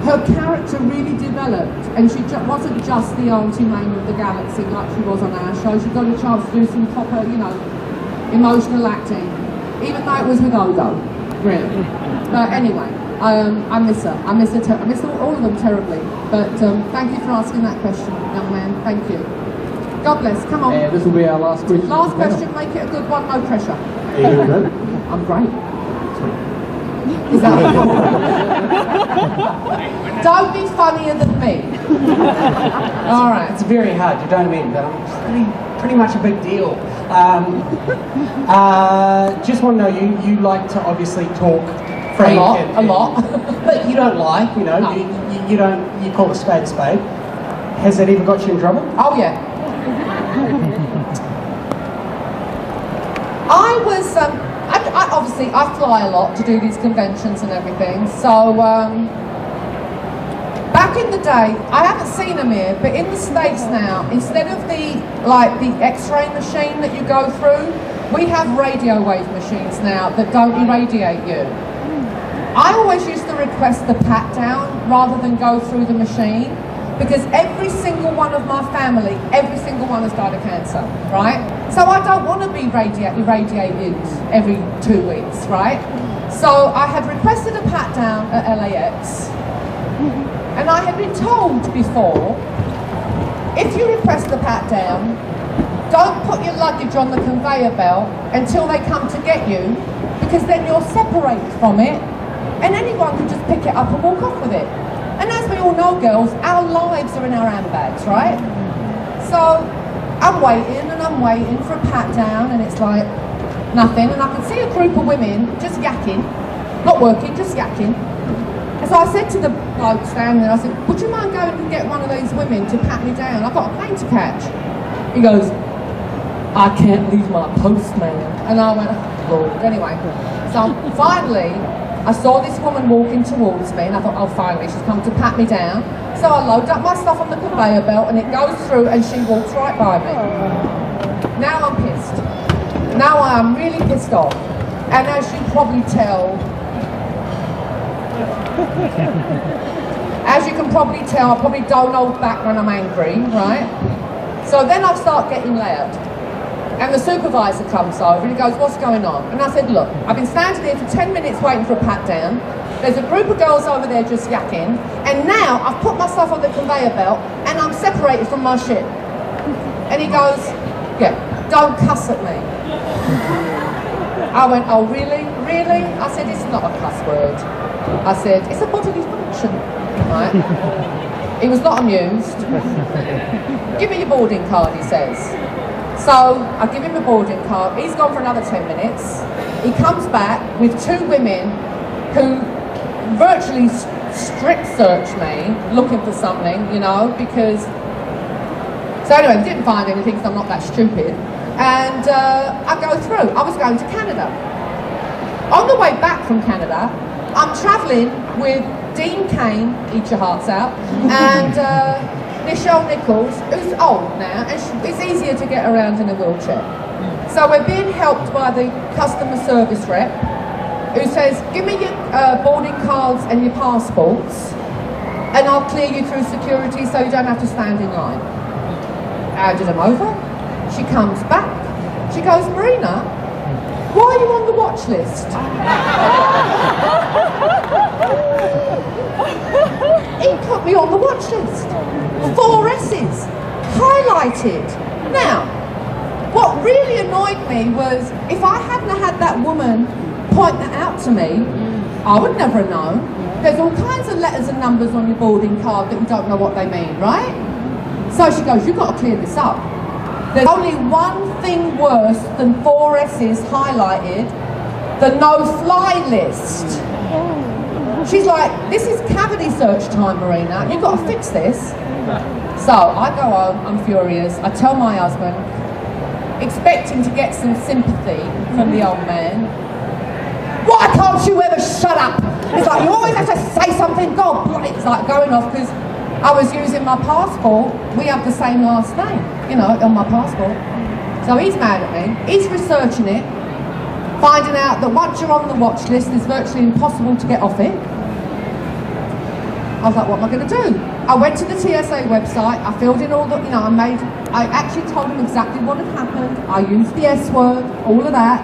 her character really developed, and she wasn't just the Auntie Mame of the Galaxy like she was on our show. She got a chance to do some proper, you know, emotional acting, even though it was with Odo, really. But anyway, I miss her. I miss all of them terribly. But thank you for asking that question, young man. Thank you. God bless. Come on. This will be our last question. Last question. Make it a good one. No pressure. Are you good? I'm great. Is that Don't be funnier than me. All right. It's very hard, you don't mean, but I'm pretty much a big deal. Just want to know, you like to obviously talk frank. A lot. But you don't lie, you know, no. you call a spade a spade. Has that ever got you in trouble? Oh yeah. I was, obviously I fly a lot to do these conventions and everything, so back in the day, I haven't seen them here, but in the States now, instead of the X-ray machine that you go through, we have radio wave machines now that don't irradiate you. I always used to request the pat down rather than go through the machine, because every single one of my family, every single one has died of cancer, right? So I don't want to be irradiated every 2 weeks, right? So I had requested a pat down at LAX, and I had been told before, if you request the pat down, don't put your luggage on the conveyor belt until they come to get you, because then you're separated from it, and anyone can just pick it up and walk off with it. And as we all know, girls, our lives are in our handbags, right? So I'm waiting for a pat down, and it's like nothing, and I can see a group of women just yakking, not working, just yakking. And so I said to the bloke standing there, I said, would you mind going and get one of those women to pat me down? I've got a plane to catch. He goes, I can't leave my post, man. And I went, oh, anyway. So finally, I saw this woman walking towards me, and I thought, oh, finally, she's come to pat me down. So I load up my stuff on the conveyor belt, and it goes through, and she walks right by me. Now I'm pissed. Now I'm really pissed off. And as you probably tell, As you can probably tell, I probably don't hold back when I'm angry, right? So then I start getting loud. And the supervisor comes over and he goes, what's going on? And I said, look, I've been standing here for 10 minutes waiting for a pat down. There's a group of girls over there just yakking. And now I've put myself on the conveyor belt and I'm separated from my shit. And he goes, yeah, don't cuss at me. I went, oh really? Really? I said, it's not a cuss word. I said, it's a bodily function. Right? He was not amused. Give me your boarding card, he says. So I give him a boarding card. He's gone for another 10 minutes. He comes back with two women who virtually strip search me, looking for something, you know, because... So anyway, I didn't find anything because I'm not that stupid. And I go through. I was going to Canada. On the way back from Canada, I'm travelling with Dean Kane, eat your hearts out, and Nichelle Nichols, who's old now, and it's easier to get around in a wheelchair. So we're being helped by the customer service rep, who says, give me your boarding cards and your passports, and I'll clear you through security so you don't have to stand in line. Handed them over. She comes back. She goes, Marina, why are you on the watch list? He put me on the watch list. 4 S's, highlighted. Now, what really annoyed me was if I hadn't had that woman point that out to me, I would never have known. There's all kinds of letters and numbers on your boarding card that you don't know what they mean, right? So she goes, you've got to clear this up. There's only one thing worse than 4 S's highlighted, the no-fly list. She's like, this is cavity search time, Marina. You've got to fix this. So I go home, I'm furious. I tell my husband, expecting to get some sympathy from the old man. Why can't you ever shut up? It's like, you always have to say something. God, it's like going off because I was using my passport. We have the same last name, you know, on my passport. So he's mad at me. He's researching it, finding out that once you're on the watch list, it's virtually impossible to get off it. I was like, what am I going to do? I went to the TSA website, I filled in all the, you know, I actually told them exactly what had happened. I used the S word, all of that.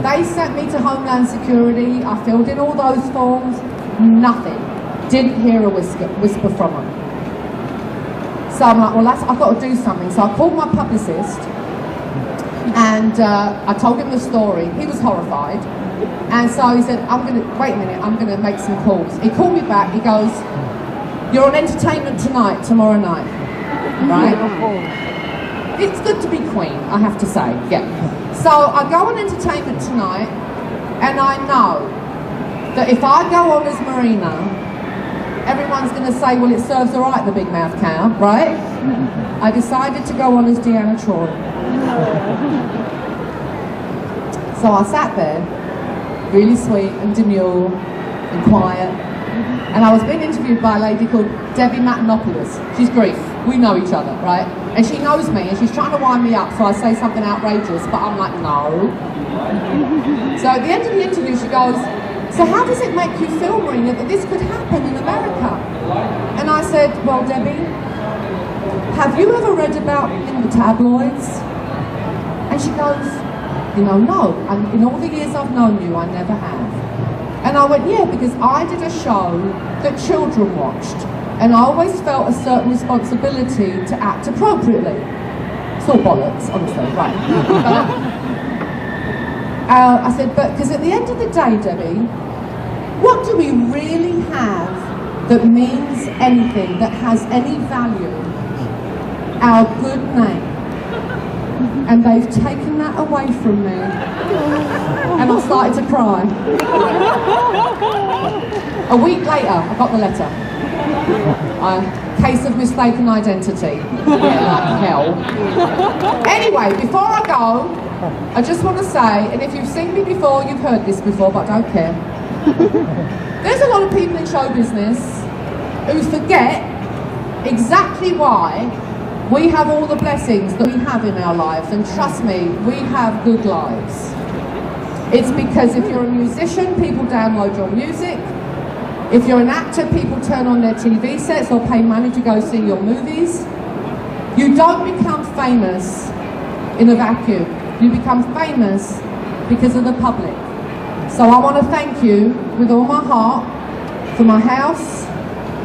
They sent me to Homeland Security, I filled in all those forms, nothing. Didn't hear a whisper from them. So I'm like, well, I've got to do something. So I called my publicist and I told him the story. He was horrified. And so he said, wait a minute, I'm going to make some calls. He called me back, he goes, you're on Entertainment Tonight tomorrow night, right? It's good to be queen, I have to say, yeah. So I go on Entertainment Tonight and I know that if I go on as Marina, everyone's going to say, well, it serves her right, the big mouth cow, right? I decided to go on as Deanna Troy. So I sat there, really sweet and demure and quiet, and I was being interviewed by a lady called Debbie Matanopoulos. She's Greek, we know each other, right? And she knows me, and she's trying to wind me up so I say something outrageous, but I'm like, no. So at the end of the interview, she goes, so how does it make you feel, Marina, that this could happen in America? And I said, well, Debbie, have you ever read about in the tabloids? And she goes, you know, no. And in all the years I've known you, I never have. And I went, yeah, because I did a show that children watched. And I always felt a certain responsibility to act appropriately. It's all bollocks, honestly, right. I said, but, because at the end of the day, Debbie, what do we really have that means anything, that has any value? Our good name. And they've taken that away from me. And I started to cry. A week later, I got the letter. Case of mistaken identity. Yeah, like hell. Anyway, before I go, I just want to say, and if you've seen me before, you've heard this before, but I don't care. There's a lot of people in show business who forget exactly why we have all the blessings that we have in our lives, and trust me, we have good lives. It's because if you're a musician, people download your music. If you're an actor, people turn on their TV sets or pay money to go see your movies. You don't become famous in a vacuum. You become famous because of the public. So I want to thank you with all my heart for my house,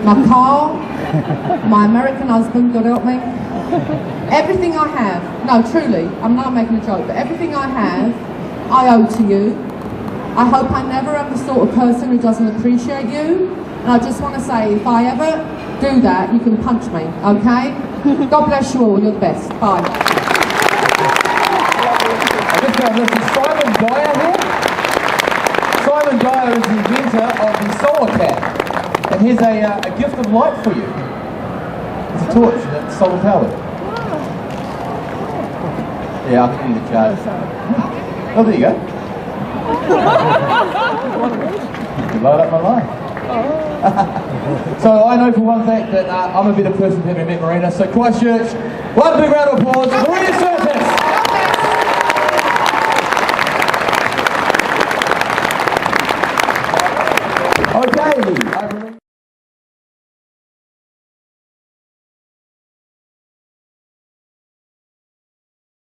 my car, my American husband, God help me. Everything I have, no truly, I'm not making a joke, but everything I have, I owe to you. I hope I never am the sort of person who doesn't appreciate you. And I just want to say, if I ever do that, you can punch me, okay? God bless you all, you're the best. Bye. I just found this is Simon Dyer here. Simon Dyer is the inventor of the solar cap. And here's a gift of light for you. It's a torch that's solar powered. Yeah, I'll give you the charge. Oh, there you go. You light up my life. So I know for one fact that I'm a better person for having met Marina. So Christchurch, one big round of applause for Marina Sirtis.